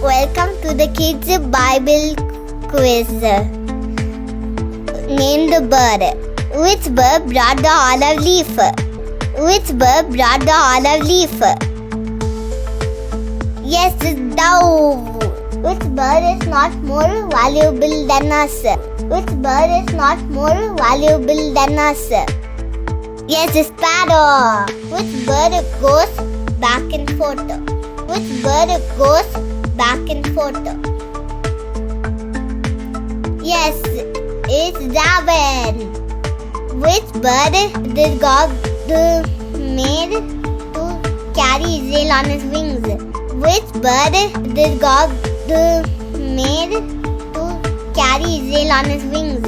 Welcome to the Kids Bible Quiz. Name the bird. Which bird brought the olive leaf? Which bird brought the olive leaf? Yes, it's dove. Which bird is not more valuable than us? Which bird is not more valuable than us? Yes, it's sparrow. Which bird goes back and forth? Which bird goes back and forth? Yes, it's raven. Which bird did God made to carry Israel on his wings? Which bird did God made to carry Israel on his wings?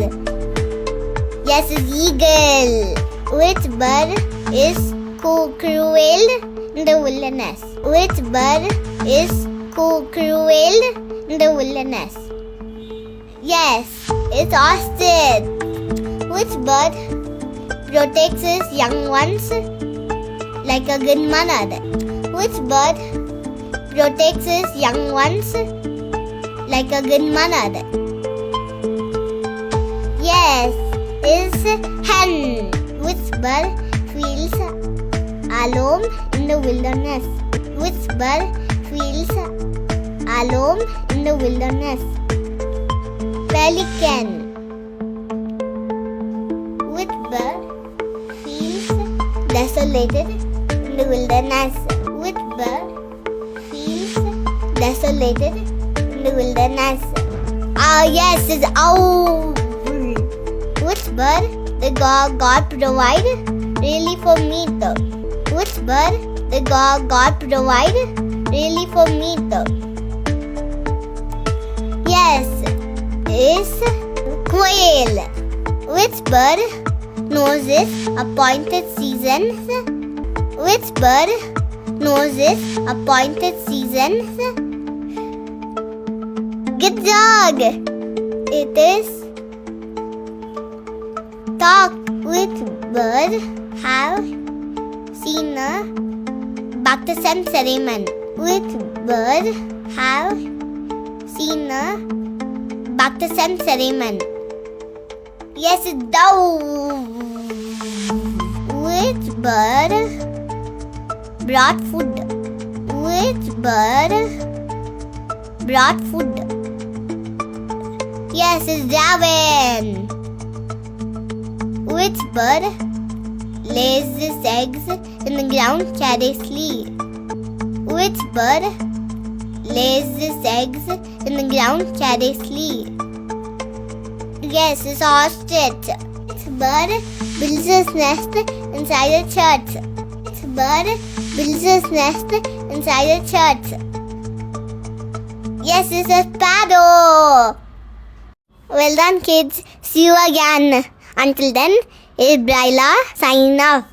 Yes, it's eagle. Which bird is cruel in the wilderness? Which bird is cruel in the wilderness? Yes, it's ostrich. Which bird protects his young ones like a good mother? Which bird protects his young ones like a good mother? Yes, it's hen. Which bird feels alone in the wilderness? Which bird feels alone in the wilderness? Pelican. Which bird feels desolated in the wilderness? Which bird feels desolated in the wilderness? Yes, it's owl. Which bird did God provide really for meat? Which bird did God provide really for meat? Yes, it's quail. Which bird knows its appointed seasons? Which bird knows its appointed seasons? Good job! It is talk. Which bird have seen a baptism ceremony? Which bird have seen a baptism ceremony? Yes, it's dove. Which bird brought food? Which bird brought food? Yes, it's raven. Which bird lays its eggs in the ground carelessly? Which bird lays its eggs in the ground carelessly? Yes, it's ostrich. Which bird builds its nest inside a church? Which bird builds its nest inside a church? Yes, it's a sparrow. Well done, kids. See you again. Until then, it's Bryla signing off.